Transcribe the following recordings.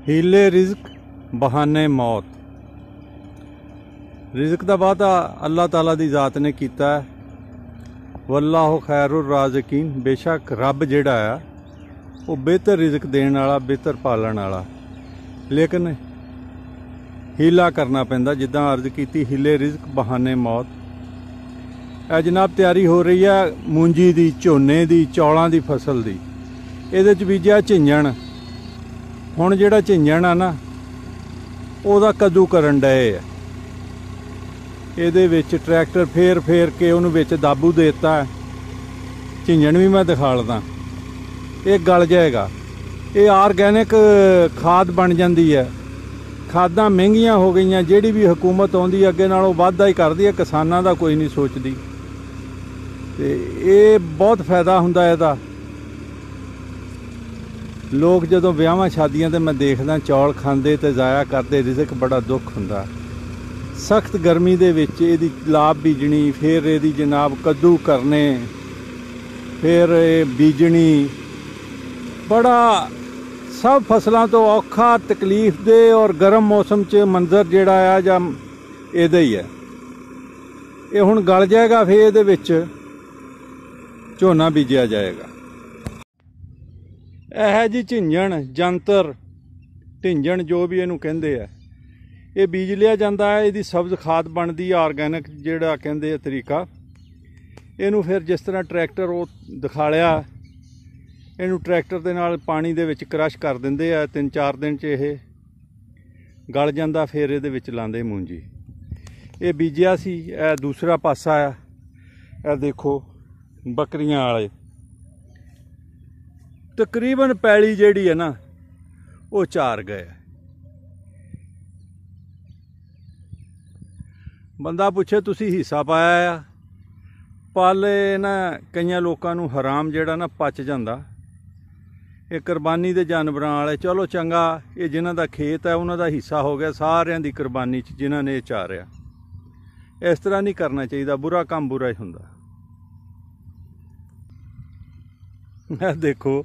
ਹੀਲੇ रिज़्क बहाने मौत। रिज़्क का वादा अल्लाह ताला की ज़ात ने किया है। वल्लाहु खैरुर राज़िकीन, बेशक रब जिहड़ा आ वो बेहतर रिज़्क देने वाला, बेहतर पालन वाला, लेकिन हीला करना पैंदा। जिद्दां अर्ज की हीले रिज़्क बहाने मौत। ਇਹ जनाब तैयारी हो रही है मूंजी की, झोने की, चौलों की फसल की। ये बीजा झिंजण। हुण जिहड़ा झिंजण आ ना ਉਹਦਾ कद्दू करन डए है। ਇਹਦੇ ਵਿੱਚ ट्रैक्टर फेर फेर के ਉਹਨੂੰ ਵਿੱਚ दाबू देता है। झिंजण भी मैं दिखा लदा, ये गल जाएगा। ये आर्गैनिक खाद बन जाती है। खादां महंगियां हो गई, जिहड़ी भी हुकूमत आउंदी अगे नालों वाधा ही करदी है, किसानां दा कोई नहीं सोचदी। ते ये बहुत फायदा हुंदा इहदा। लोग जदों विआहां शादियां ते मैं देखदा चौल खांदे ते जाया करदे, रिज़्क बड़ा दुख हुंदा। सख्त गर्मी दे विच इहदी लाभ बीजनी, फिर इहदी जनाब कद्दू करने, फिर बीजनी, बड़ा सब फसलों तो औखा, तकलीफ दे और गर्म मौसम च मंजर जिहड़ा आ जां इहदा ही है। ये हुण गल जाएगा, फिर इहदे विच झोना बीजिया जाएगा। यह जी झिंजण जंतर, ढिंजण जो भी इहनूं कहिंदे आ, ये बीज लिया जाता है। इहदी सब्ज़ खाद बनती है, आर्गैनिक जिहड़ा कहिंदे आ तरीका। इहनूं फिर जिस तरह ट्रैक्टर वो दिखा लिया, इहनूं ट्रैक्टर दे नाल पानी दे विच क्रश कर दिंदे आ। 3-4 दिन च ये गल जांदा, फिर इहदे विच लांदे मूंजी। ये बीजिया सी। यह दूसरा पासा आ, यह देखो बकरियां वाले। तकरीबन पैली जिहड़ी है ना वो चार गए। बंदा पुछे तुसी हिस्सा पाया आ, पल ना कई लोगों नूं हराम जिहड़ा ना पच जांदा। ये कुरबानी दे जानवरां वाले, चलो चंगा, ये जिन्हां दा खेत है उन्हां दा हिस्सा हो गया सारियां दी कुरबानी च, जिन्हां ने चारिया। इस तरह नहीं करना चाहिए, बुरा काम बुरा ही हुंदा। देखो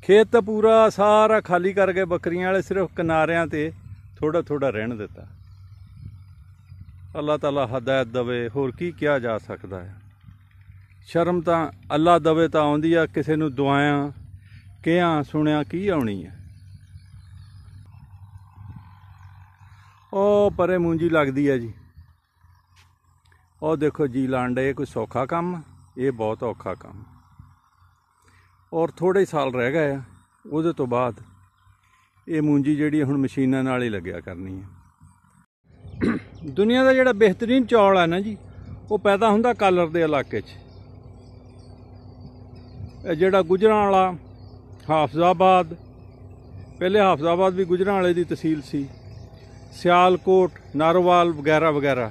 खेत तो पूरा सारा खाली करके बकरियां वाले सिर्फ किनारियां ते थोड़ा थोड़ा रहन दिता। अल्लाह ताला हदायत दवे, होर की किया जा सकता है। शर्म तो अल्लाह दवे तो आउंदी आ, किसी नूं दुआयां किहां सुनिया की आउणी है। ओ परे मूंजी लगदी है जी। और देखो जी लाण डे, कोई सौखा काम, ये बहुत औखा काम। और थोड़े साल रह गए आ, उहदे तो बाद ये मूंजी जिहड़ी हुण मशीनां नाल ही लग्या करनी है। दुनिया का जिहड़ा बेहतरीन चौल है ना जी, वो पैदा हुंदा कालर दे इलाके च। जिहड़ा गुजरांवाला, हाफजाबाद, पहले हाफजाबाद भी गुजरांवाले दी तहसील सी, सियालकोट, नारोवाल वगैरह वगैरह,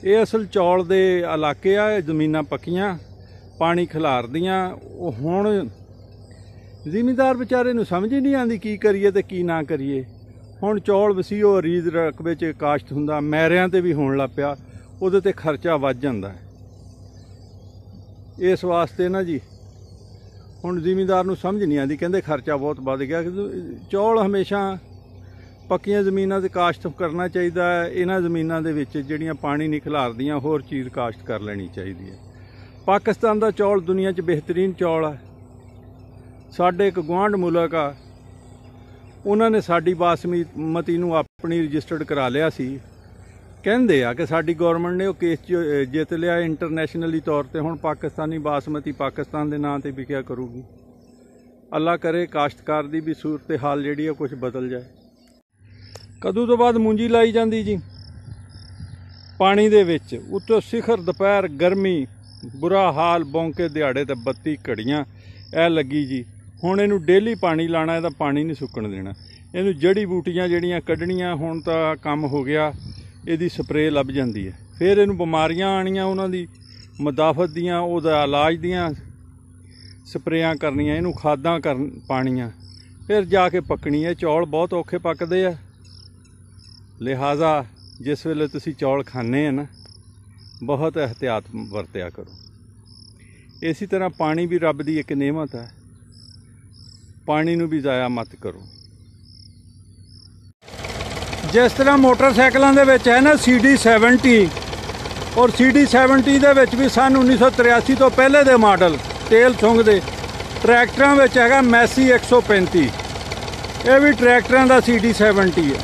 ये असल चौल दे इलाके आ। जमीनां पक्कियां, पानी खिलारदियां। हुण जिमीदार बेचारे नूं समझ ही नहीं आती की करिए ते की ना करिए। हुण चौल वसीओ अरीज रकबे च काश्त हुंदा, मैरियां ते भी होण लग पिया, उहदे ते खर्चा वध जांदा है। इस वास्ते ना जी हुण जिमीदार नूं समझ नहीं आती, कहंदे खर्चा बहुत वध गया। चौल हमेशा पक्कियां जमीनां ते काश्त करना चाहिए है। इन्हां जमीनां दे विच जिहड़ियां पानी नहीं खिलारदियां, होर चीज़ काश्त कर लैनी चाहिए है। पाकिस्तान दा चौल दुनिया च बेहतरीन चौल है। साडे एक गुआंढ मुल्क आ, उन्होंने साडी बासमती नूं अपनी रजिस्टर्ड करा लिया सी। कहंदे आ कि साडी गौरमेंट ने वो केस जित लिया इंटरनेशनली तौर पर। हुण पाकिस्तानी बासमती पाकिस्तान के नां ते विकिया करूगी। अल्लाह करे काश्तकार की भी सूरत हाल जिहड़ी है कुछ बदल जाए। कद्दू तो बाद मूंजी लाई जाती जी पानी दे विच, उत्तों सिखर दोपहर गर्मी, बुरा हाल, बौंके दिहाड़े ते 32 घड़ियां ए लगी जी। हुण इनू डेली पानी लाना, इहदा पानी नहीं सुक्कण देना। इनू जड़ी बूटियां जिहड़ियां कड्ढणियां, हुण तां काम हो गया, इहदी स्प्रे लभ जाती है। फिर इनू बीमारियां आनियां, उन्हां दी मुदाफत दियां, उहदा इलाज दियां स्प्रेयां करनियां, इनू खादां पाणियां, फिर जाके पकनी है। चौल बहुत औखे पकदे आ, लिहाजा जिस वेले तुसीं चौल खाने हैं ना, बहुत एहतियात वरत्या करो। इसी तरह पानी भी रब की एक नेमत है, पानी नूं भी ज़ाया मत करो। ਜਿਸ ਤਰ੍ਹਾਂ ਮੋਟਰਸਾਈਕਲਾਂ ਦੇ ਵਿੱਚ ਹੈ ਨਾ CD70 ਔਰ CD70 ਦੇ ਵਿੱਚ ਵੀ ਸਨ 1983 ਤੋਂ ਪਹਿਲੇ ਦੇ ਮਾਡਲ ਤੇਲ ਸੁੰਘਦੇ। ਟਰੈਕਟਰਾਂ ਵਿੱਚ ਹੈਗਾ ਮੈਸੀ 135, ਇਹ ਵੀ ਟਰੈਕਟਰਾਂ ਦਾ CD70 ਹੈ।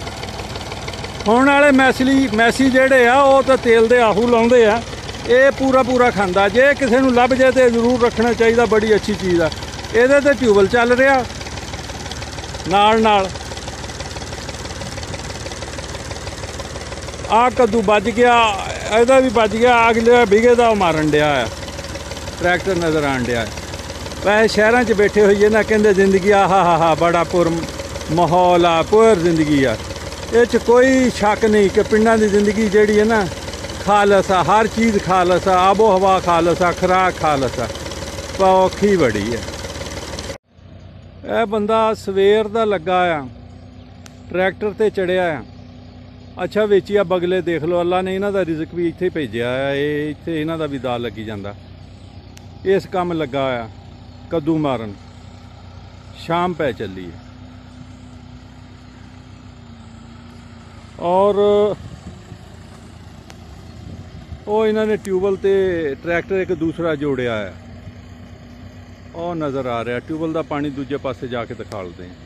ਹੁਣ ਵਾਲੇ ਮੈਸੀ ਜਿਹੜੇ ਆ ਉਹ ਤਾਂ ਤੇਲ ਦੇ ਆਹੂ ਲਾਉਂਦੇ ਆ, ਇਹ ਪੂਰਾ ਖਾਂਦਾ। ਜੇ ਕਿਸੇ ਨੂੰ ਲੱਭ ਜਾਏ ਤਾਂ ਜ਼ਰੂਰ ਰੱਖਣਾ ਚਾਹੀਦਾ, ਬੜੀ ਅੱਛੀ ਚੀਜ਼ ਆ। ਇਹਦੇ ਤੇ ਟਿਊਬਲ ਚੱਲ ਰਿਹਾ ਨਾਲ ਆ ਕੱਦੂ ਵੱਜ ਗਿਆ, ਇਹਦਾ ਵੀ ਵੱਜ ਗਿਆ, ਅਗਲੇ ਵਿਗੇ ਦਾ ਮਾਰਨ ਡਿਆ ਆ ਟਰੈਕਟਰ ਨਜ਼ਰ ਆਣ ਡਿਆ। ਵੈਸੇ ਸ਼ਹਿਰਾਂ 'ਚ ਬੈਠੇ ਹੋਈਏ ਨਾ, ਕਹਿੰਦੇ ਜ਼ਿੰਦਗੀ ਆਹਾ ਬੜਾ ਪੁਰ ਮਾਹੌਲ ਆ, ਪੁਰ ਜ਼ਿੰਦਗੀ ਆ। ਇਹ 'ਚ ਕੋਈ ਸ਼ੱਕ ਨਹੀਂ ਕਿ ਪਿੰਡਾਂ ਦੀ ਜ਼ਿੰਦਗੀ ਜਿਹੜੀ ਹੈ ਨਾ ਖਾਲਸ ਆ, ਹਰ ਚੀਜ਼ ਖਾਲਸ ਆ, ਆਬੋ ਹਵਾ ਖਾਲਸ ਆ, ਖੁਰਾਕ ਖਾਲਸ ਆ, ਪਰ ਔਖੀ ਬੜੀ ਹੈ। ਇਹ ਬੰਦਾ ਸਵੇਰ ਦਾ ਲੱਗਾ ਆ, ਟਰੈਕਟਰ ਤੇ ਚੜਿਆ ਆ। ਅੱਛਾ ਵੇਚੀਆ ਬਗਲੇ ਦੇਖ ਲਓ, ਅੱਲਾ ਨੇ ਇਹਨਾਂ ਦਾ ਰਿਜ਼ਕ ਵੀ ਇੱਥੇ ਭੇਜਿਆ ਆ, ਇਹ ਇੱਥੇ ਇਹਨਾਂ ਦਾ ਵੀ ਦਾਲ ਲੱਗੀ ਜਾਂਦਾ। ਇਸ ਕੰਮ ਲੱਗਾ ਆ ਕੱਦੂ ਮਾਰਨ। ਸ਼ਾਮ ਪੈ ਚੱਲੀ ਹੈ ਔਰ ਉਹ ਇਹਨਾਂ ਨੇ ਟਿਊਬਲ ਤੇ ਟਰੈਕਟਰ ਇੱਕ ਦੂਸਰਾ ਜੋੜਿਆ ਹੈ, ਉਹ ਨਜ਼ਰ ਆ ਰਿਹਾ। ਟਿਊਬਲ ਦਾ ਪਾਣੀ ਦੂਜੇ ਪਾਸੇ ਜਾ ਕੇ ਦਿਖਾਲਦੇ ਆ।